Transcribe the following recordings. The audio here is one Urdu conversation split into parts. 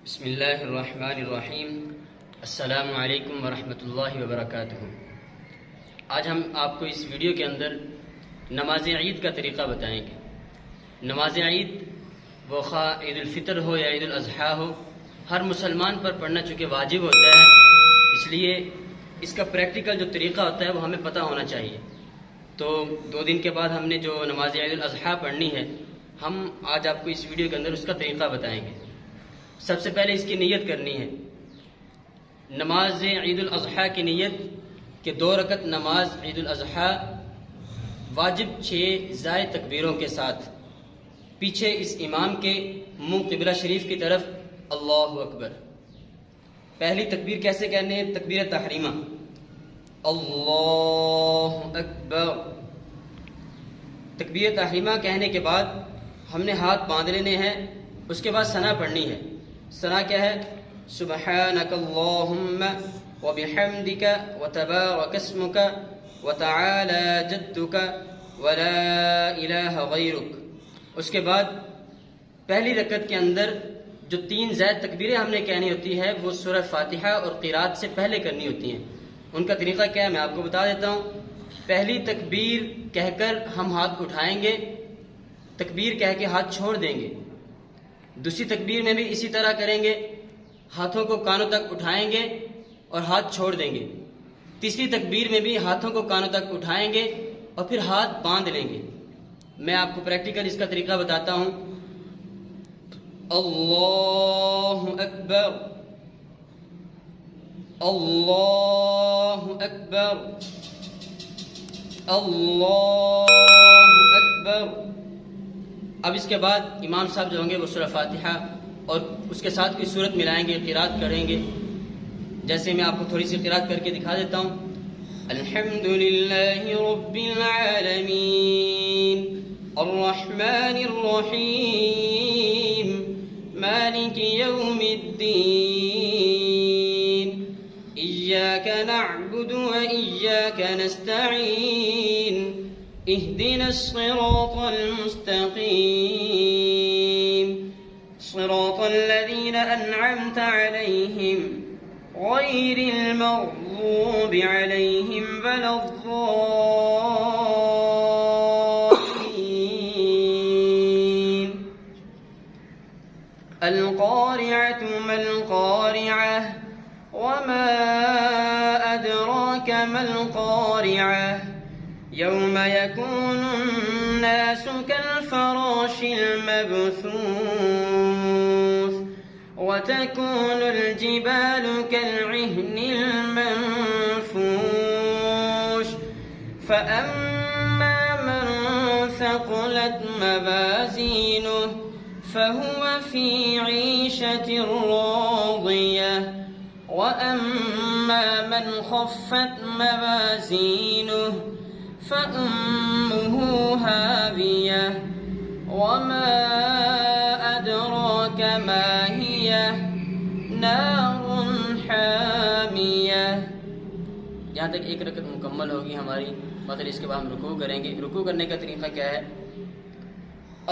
بسم اللہ الرحمن الرحیم۔ السلام علیکم ورحمۃ اللہ وبرکاتہ۔ آج ہم آپ کو اس ویڈیو کے اندر نماز عید کا طریقہ بتائیں گے۔ نماز عید وہ خواہ عید الفطر ہو یا عید الاضحیٰ ہو، ہر مسلمان پر پڑھنا چونکہ واجب ہوتا ہے، اس لیے اس کا پریکٹیکل جو طریقہ ہوتا ہے وہ ہمیں پتہ ہونا چاہیے۔ تو 2 دن کے بعد ہم نے جو نماز عید الاضحیٰ پڑھنی ہے، ہم آج آپ کو اس ویڈیو کے اندر اس کا طریقہ بتائیں گے۔ سب سے پہلے اس کی نیت کرنی ہے۔ نماز عید الاضحیٰ کی نیت کہ 2 رکعت نماز عید الاضحیٰ واجب 6 زائد تکبیروں کے ساتھ، پیچھے اس امام کے منہ قبلہ شریف کی طرف اللہ اکبر۔ پہلی تکبیر کیسے کہنے ہے؟ تکبیر تحریمہ، اللہ اکبر۔ تکبیر تحریمہ کہنے کے بعد ہم نے ہاتھ باندھ لینے ہیں، اس کے بعد ثنا پڑھنی ہے۔ ثنا کیا ہے؟ سبحانک اللہم وبحمدک وتبارک اسمک وتعالی جدک ولا الہ غیرک۔ اس کے بعد پہلی رکعت کے اندر جو 3 زائد تکبیریں ہم نے کہنی ہوتی ہے وہ سورہ فاتحہ اور قرات سے پہلے کرنی ہوتی ہیں۔ ان کا طریقہ کیا ہے میں آپ کو بتا دیتا ہوں۔ پہلی تکبیر کہہ کر ہم ہاتھ اٹھائیں گے، تکبیر کہہ کے ہاتھ چھوڑ دیں گے۔ دوسری تکبیر میں بھی اسی طرح کریں گے، ہاتھوں کو کانوں تک اٹھائیں گے اور ہاتھ چھوڑ دیں گے۔ تیسری تکبیر میں بھی ہاتھوں کو کانوں تک اٹھائیں گے اور پھر ہاتھ باندھ لیں گے۔ میں آپ کو پریکٹیکل اس کا طریقہ بتاتا ہوں۔ اللہ اکبر، اللہ اکبر، اللہ اکبر۔ اب اس کے بعد امام صاحب جو ہوں گے وہ سورہ فاتحہ اور اس کے ساتھ کوئی سورت ملائیں گے، قرات کریں گے۔ جیسے میں آپ کو تھوڑی سی قرات کر کے دکھا دیتا ہوں۔ الحمد للہ رب العالمین الرحمن الرحیم مالک یوم الدین ایاک نعبد و ایاک نستعین اهدنا الصراط المستقيم صراط الذين أنعمت عليهم غير المغضوب عليهم ولا الضالين القارعة ما القارعة وما أدراك ما القارعة يوم يكون الناس كالفراش المبثوث وتكون الجبال كالعهن المنفوش فأما من ثقلت موازينه فهو في عيشة راضية وأما من خفت موازينه فأمه هاوية وما أدراك ما هي نار حامية۔ یہاں تک ایک رکعت مکمل ہوگی ہماری، مطلب اس کے بعد ہم رکوع کریں گے۔ رکوع کرنے کا طریقہ کیا ہے؟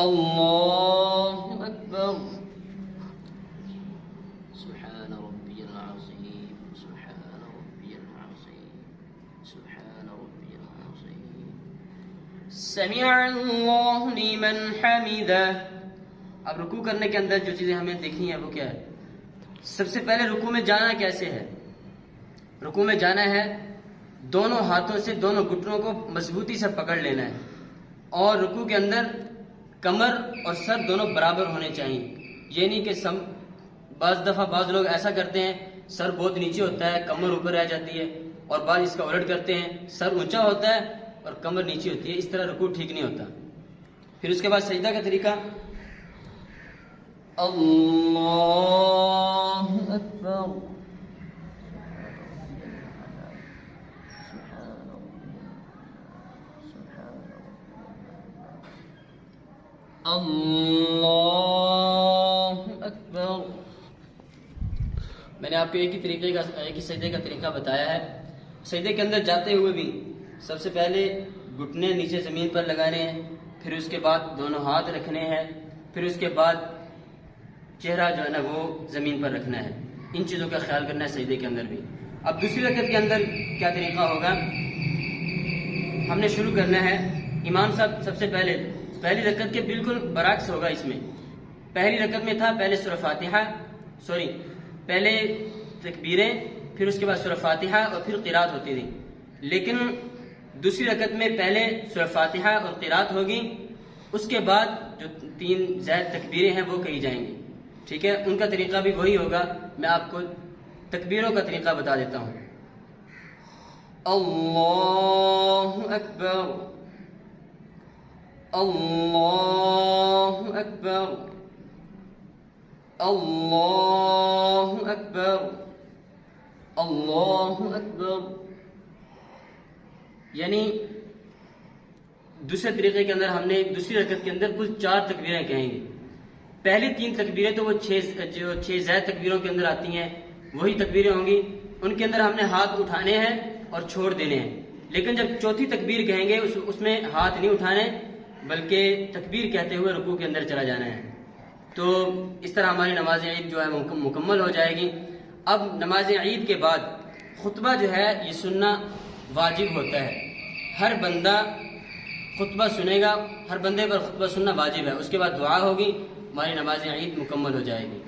اللہ اکبر، سبحان ربی العظیم، سبحان ربی العظیم، سبحان ربی العظیم، سمع اللہ لمن حمدہ۔ اب رکوع کرنے کے اندر جو چیزیں ہمیں دیکھنی ہیں وہ کیا ہے؟ سب سے پہلے رکوع میں جانا کیسے ہے؟ رکوع میں جانا ہے دونوں ہاتھوں سے دونوں گھٹنوں کو مضبوطی سے پکڑ لینا ہے، اور رکوع کے اندر کمر اور سر دونوں برابر ہونے چاہیے۔ یہ نہیں کہ بعض دفعہ بعض لوگ ایسا کرتے ہیں سر بہت نیچے ہوتا ہے کمر اوپر رہ جاتی ہے، اور بعض اس کا الٹ کرتے ہیں سر اونچا ہوتا ہے اور کمر نیچے ہوتی ہے۔ اس طرح رکوع ٹھیک نہیں ہوتا۔ پھر اس کے بعد سجدہ کا طریقہ، اللہ اکبر، اللہ اکبر۔ میں نے آپ کو ایک ہی سجدے کا طریقہ بتایا ہے۔ سجدے کے اندر جاتے ہوئے بھی سب سے پہلے گھٹنے نیچے زمین پر لگانے ہیں، پھر اس کے بعد دونوں ہاتھ رکھنے ہیں، پھر اس کے بعد چہرہ جو ہے نا وہ زمین پر رکھنا ہے، ان چیزوں کا خیال کرنا ہے سجدے کے اندر بھی۔ اب دوسری رکعت کے اندر کیا طریقہ ہوگا، ہم نے شروع کرنا ہے، امام صاحب سب سے پہلی رکعت کے بالکل برعکس ہوگا اس میں۔ پہلی رکعت میں تھا پہلے پہلے تکبیریں، پھر اس کے بعد سورہ فاتحہ اور پھر قرات ہوتی تھی، لیکن دوسری رکعت میں پہلے سورہ فاتحہ اور قرات ہوگی، اس کے بعد جو 3 زائد تکبیریں ہیں وہ کہی جائیں گی، ٹھیک ہے۔ ان کا طریقہ بھی وہی ہوگا، میں آپ کو تکبیروں کا طریقہ بتا دیتا ہوں۔ اللہ اکبر، اللہ اکبر، اللہ اکبر، اللہ اکبر، یعنی دوسرے طریقے کے اندر ہم نے دوسری رکعت کے اندر کل 4 تکبیریں کہیں گے۔ پہلی 3 تکبیریں تو وہ 6 زائد تکبیروں کے اندر آتی ہیں، وہی تکبیریں ہوں گی، ان کے اندر ہم نے ہاتھ اٹھانے ہیں اور چھوڑ دینے ہیں، لیکن جب چوتھی تکبیر کہیں گے اس میں ہاتھ نہیں اٹھانے بلکہ تکبیر کہتے ہوئے رکوع کے اندر چلا جانا ہے۔ تو اس طرح ہماری نماز عید جو ہے مکمل ہو جائے گی۔ اب نماز عید کے بعد خطبہ جو ہے یہ سننا واجب ہوتا ہے، ہر بندہ خطبہ سنے گا، ہر بندے پر خطبہ سننا واجب ہے، اس کے بعد دعا ہوگی، ہماری نماز عید مکمل ہو جائے گی۔